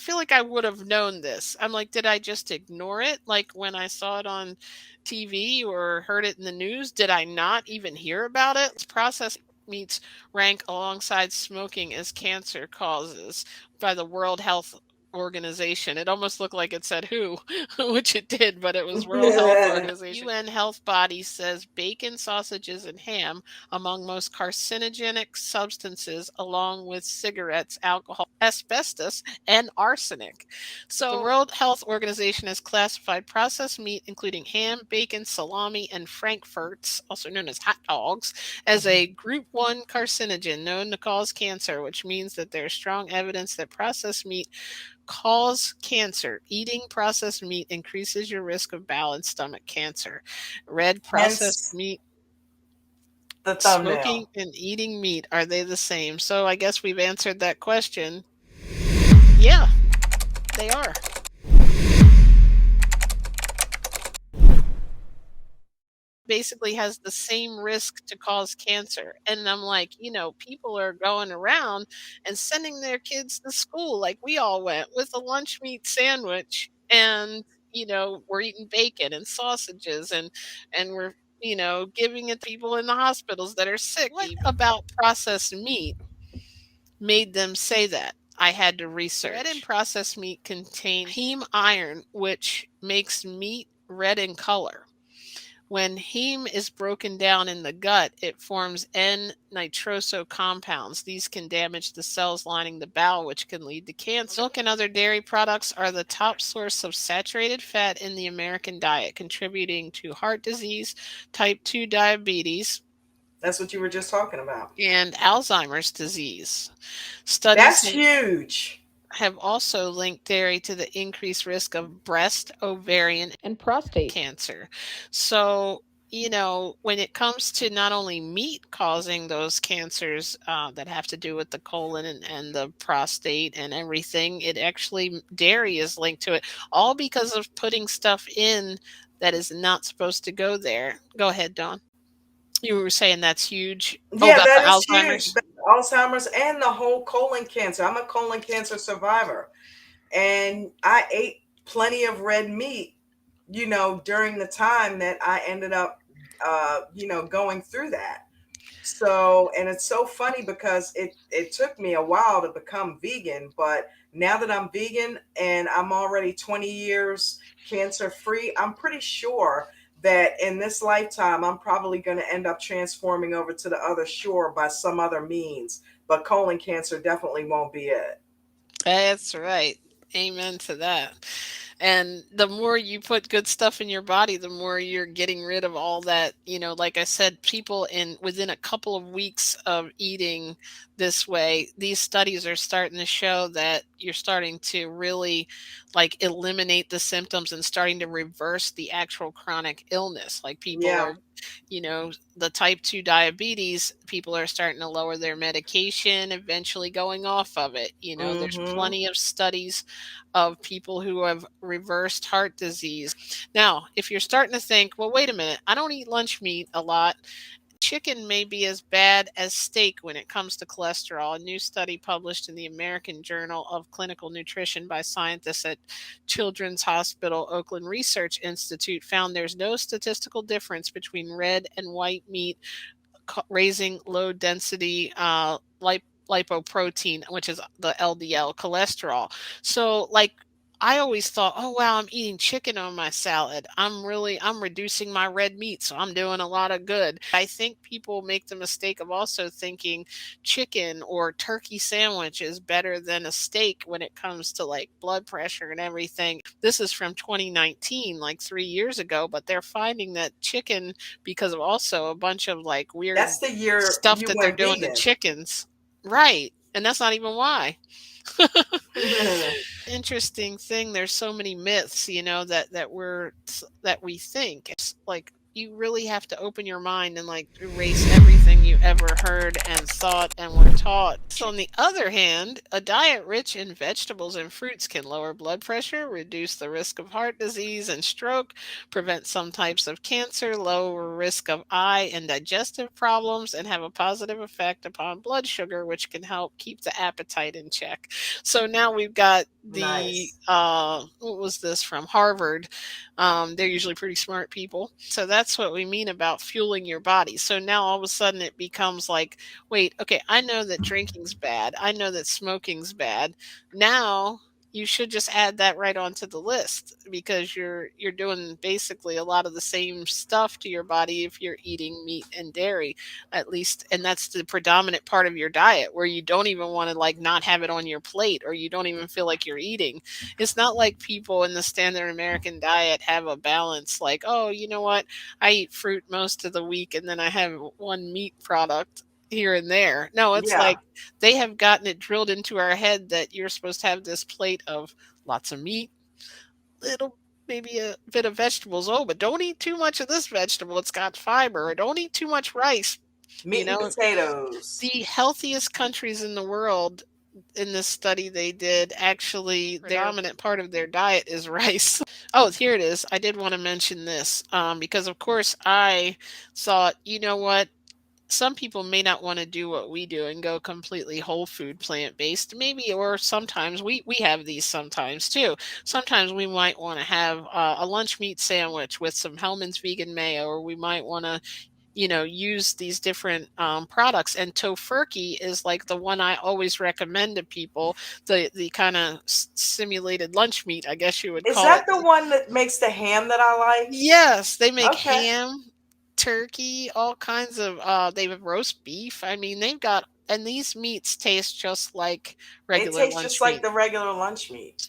feel like I would have known this. I'm like, did I just ignore it? Like when I saw it on TV or heard it in the news, did I not even hear about it? Processed meats rank alongside smoking as cancer causes by the World Health Organization. It almost looked like it said who, which it did, but it was World Health Organization. UN health body says bacon, sausages, and ham among most carcinogenic substances, along with cigarettes, alcohol, asbestos, and arsenic. So, the World Health Organization has classified processed meat, including ham, bacon, salami, and frankfurts, also known as hot dogs, as a group 1 carcinogen known to cause cancer, which means that there's strong evidence that processed meat cause cancer. Eating processed meat increases your risk of bowel and stomach cancer. Red processed Hence meat, the smoking thumbnail. and eating meat, are they the same? So I guess we've answered that question. Yeah, they are. Basically has the same risk to cause cancer. And I'm like, people are going around and sending their kids to school like we all went with a lunch meat sandwich, and we're eating bacon and sausages, and we're giving it to people in the hospitals that are sick. What about processed meat made them say that? I had to research. Red and processed meat contain heme iron, which makes meat red in color. When heme is broken down in the gut, it forms N-nitroso compounds. These can damage the cells lining the bowel, which can lead to cancer. Milk and other dairy products are the top source of saturated fat in the American diet, contributing to heart disease, type 2 diabetes, That's what you were just talking about. and Alzheimer's disease. Studies That's huge. have also linked dairy to the increased risk of breast, ovarian, and prostate cancer. So, when it comes to not only meat causing those cancers that have to do with the colon and the prostate and everything, it actually, dairy is linked to it, all because of putting stuff in that is not supposed to go there. Go ahead, Dawn. You were saying that's huge. Oh, Yeah, about the that is huge. Alzheimer's? The Alzheimer's and the whole colon cancer. I'm a colon cancer survivor. And I ate plenty of red meat, during the time that I ended up, going through that. So, and it's so funny because it took me a while to become vegan, but now that I'm vegan and I'm already 20 years cancer free, I'm pretty sure that in this lifetime I'm probably going to end up transforming over to the other shore by some other means, but colon cancer definitely won't be it. That's right. Amen to that. And the more you put good stuff in your body, the more you're getting rid of all that. Like I said, people in within a couple of weeks of eating this way, these studies are starting to show that you're starting to really like eliminate the symptoms and starting to reverse the actual chronic illness. Like people Yeah. are, the type 2 diabetes, people are starting to lower their medication, eventually going off of it. There's Mhm. plenty of studies of people who have reversed heart disease. Now, if you're starting to think, well, wait a minute, I don't eat lunch meat a lot. Chicken may be as bad as steak when it comes to cholesterol. A new study published in the American Journal of Clinical Nutrition by scientists at Children's Hospital Oakland Research Institute found there's no statistical difference between red and white meat raising low density lipoprotein, which is the LDL cholesterol. So, like, I always thought, oh wow, I'm eating chicken on my salad. I'm reducing my red meat, so I'm doing a lot of good. I think people make the mistake of also thinking chicken or turkey sandwich is better than a steak when it comes to like blood pressure and everything. This is from 2019, like 3 years ago, but they're finding that chicken, because of also a bunch of like weird That's the year stuff you that they're went doing to vegan. chickens. Right. And that's not even why. Interesting thing, there's so many myths, that we think. It's like you really have to open your mind and like erase everything you ever heard and thought and were taught. On the other hand, a diet rich in vegetables and fruits can lower blood pressure, reduce the risk of heart disease and stroke, prevent some types of cancer, lower risk of eye and digestive problems, and have a positive effect upon blood sugar, which can help keep the appetite in check. So now we've got the Nice. what was this from Harvard? They're usually pretty smart people. So that's what we mean about fueling your body. So now all of a sudden it becomes like, wait, okay, I know that drinking's bad. I know that smoking's bad. Now you should just add that right onto the list because you're doing basically a lot of the same stuff to your body if you're eating meat and dairy, at least, and that's the predominant part of your diet where you don't even want to like not have it on your plate or you don't even feel like you're eating. It's not like people in the standard American diet have a balance like, oh, you know what? I eat fruit most of the week and then I have one meat product here and there. No, it's Yeah. like they have gotten it drilled into our head that you're supposed to have this plate of lots of meat, little maybe a bit of vegetables. Oh, but don't eat too much of this vegetable. It's got fiber. Or don't eat too much rice. You Meat and know, potatoes. the healthiest countries in the world in this study they did actually their dominant part of their diet is rice. Oh, here it is. I did want to mention this because of course I thought, you know what, some people may not want to do what we do and go completely whole food plant based maybe, or sometimes we have these sometimes too. Sometimes we might want to have a lunch meat sandwich with some Hellman's vegan mayo, or we might want to, you know, use these different products. And tofurkey is like the one I always recommend to people, the kind of simulated lunch meat, I guess you would Is call it. that the one that makes the ham that I like? Yes, they make Okay. ham, turkey, all kinds of they have roast beef. I mean, they've got, and these meats taste just like It regular tastes just lunch like meat. the regular lunch meat.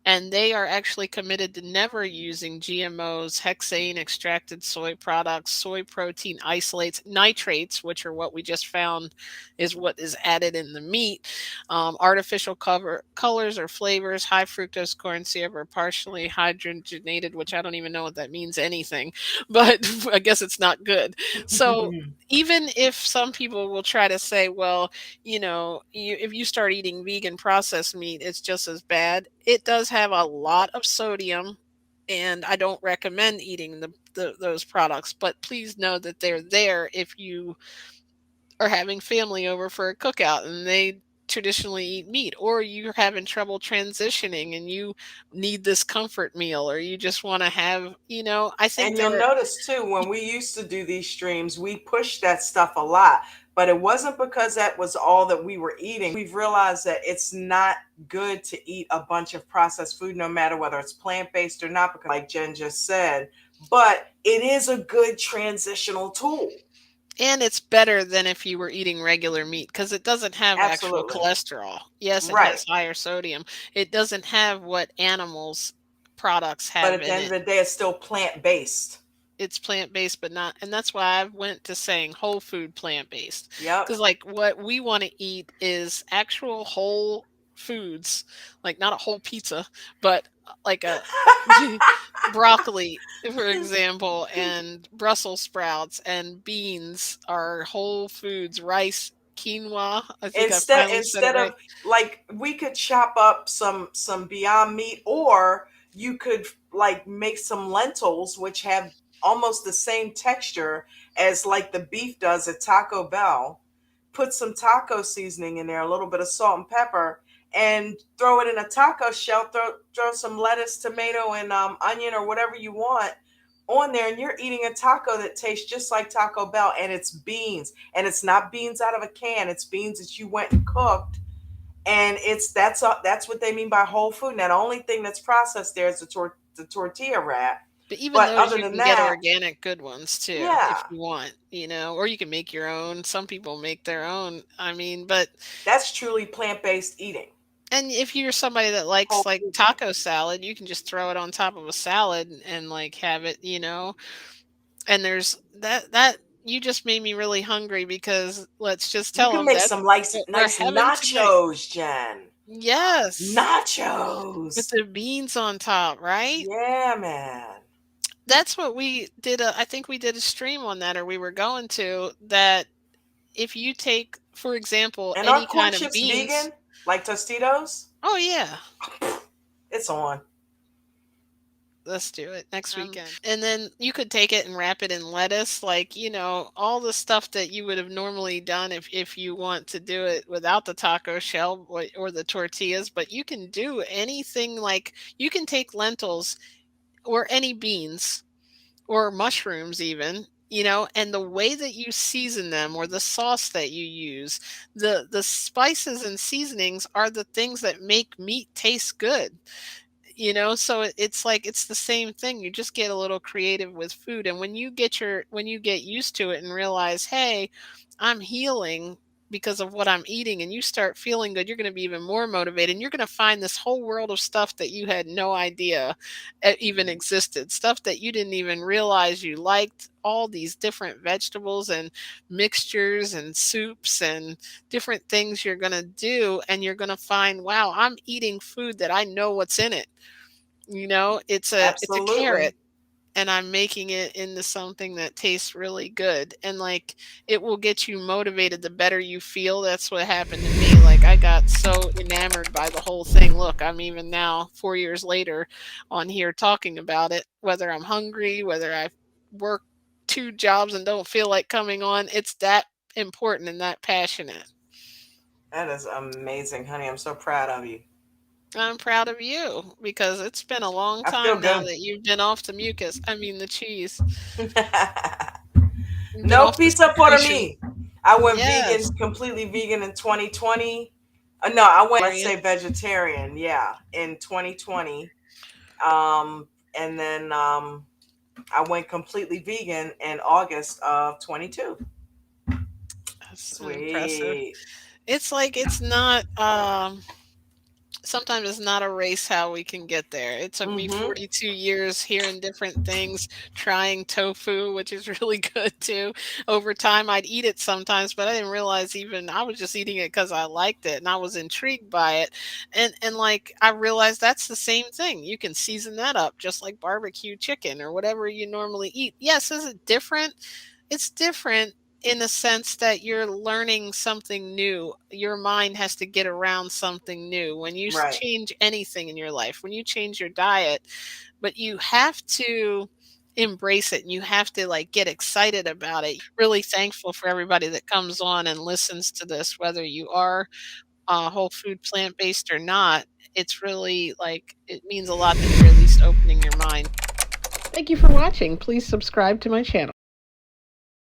And they are actually committed to never using GMOs, hexane extracted soy products, soy protein isolates, nitrates, which are what we just found is what is added in the meat, artificial colors or flavors, high fructose corn syrup, or partially hydrogenated, which I don't even know what that means anything, but I guess it's not good. So even if some people will try to say, well, you know, if you start eating vegan processed meat, it's just as bad. It does have a lot of sodium, and I don't recommend eating those products. But please know that they're there if you are having family over for a cookout and they traditionally eat meat, or you're having trouble transitioning and you need this comfort meal, or you just want to have, you know, I think And you'll there. notice too, when we used to do these streams, we pushed that stuff a lot. But it wasn't because that was all that we were eating. We've realized that it's not good to eat a bunch of processed food, no matter whether it's plant based or not, because, like Jen just said, but it is a good transitional tool. And it's better than if you were eating regular meat because it doesn't have actual Absolutely. cholesterol. Yes, it Right. has higher sodium. It doesn't have what animals' products But have at the in end of it. the day, it's still plant based. It's plant-based, but not, and that's why I went to saying whole food plant-based. Yep. Because like what we want to eat is actual whole foods, like not a whole pizza, but like a broccoli, for example, and Brussels sprouts and beans are whole foods. Rice, quinoa. I think I instead finally said it instead right. of, like, we could chop up some Beyond Meat, or you could like make some lentils which have almost the same texture as like the beef does at Taco Bell. Put some taco seasoning in there, a little bit of salt and pepper, and throw it in a taco shell. Throw some lettuce, tomato, and onion or whatever you want on there, and you're eating a taco that tastes just like Taco Bell, and it's beans, and it's not beans out of a can. It's beans that you went and cooked, and that's what they mean by whole food. Now the only thing that's processed there is the tortilla wrap, But even but those other you than can get that, organic good ones too if yeah, you want, you know, or you can make your own. Some people make their own. I mean, but that's truly plant-based eating. and if you're somebody that likes Whole like food eating. taco salad, you can just throw it on top of a salad and like have it, you know. And there's that you just made me really hungry because let's just You tell can them make that's some nice what we're nice having tonight. nachos, Jen. Yes. With Nachos. the beans on top, right? Yeah, man. That's what we did. I think we did a stream on that, or we were going to that. If you take, for example, And any are corn kind of chips beans. vegan? Like Tostitos? Oh yeah, It's on. let's do it next weekend. And then you could take it and wrap it in lettuce, like, all the stuff that you would have normally done if you want to do it without the taco shell or the tortillas. But you can do anything, like you can take lentils or any beans or mushrooms even, and the way that you season them or the sauce that you use, the spices and seasonings are the things that make meat taste good. So it's like it's the same thing. You just get a little creative with food, and when you get used to it and realize, hey, I'm healing because of what I'm eating, and you start feeling good, you're going to be even more motivated, and you're going to find this whole world of stuff that you had no idea even existed, stuff that you didn't even realize you liked, all these different vegetables and mixtures and soups and different things you're going to do, and you're going to find, wow, I'm eating food that I know what's in it. It's a carrot, Absolutely. and I'm making it into something that tastes really good. And like it will get you motivated the better you feel. That's what happened to me. Like I got so enamored by the whole thing. Look, I'm even now 4 years later on here talking about it, whether I'm hungry, whether I work two jobs and don't feel like coming on. It's that important and that passionate. That is amazing, honey. I'm so proud of you. I'm proud of you because it's been a long I feel time now good. that you've been off the mucus. I mean, the cheese. You've been No off the pizza for secretion. me. I went vegan, Yes. completely vegan in 2020. No, I went, let's Arian. say vegetarian, yeah, in 2020. And then I went completely vegan in August of 22. That's impressive. Sweet. It's like it's not sometimes it's not a race how we can get there. It took me Mm-hmm. 42 years hearing different things, trying tofu, which is really good too. Over time, I'd eat it sometimes, but I didn't realize even I was just eating it because I liked it and I was intrigued by it. And like I realized that's the same thing. You can season that up just like barbecue chicken or whatever you normally eat. Yes, is it different? It's different in the sense that you're learning something new. Your mind has to get around something new. When you Right. change anything in your life, when you change your diet, but you have to embrace it and you have to like get excited about it. Really thankful for everybody that comes on and listens to this, whether you are whole food plant based or not. It's really like it means a lot that you're at least opening your mind. Thank you for watching. Please subscribe to my channel.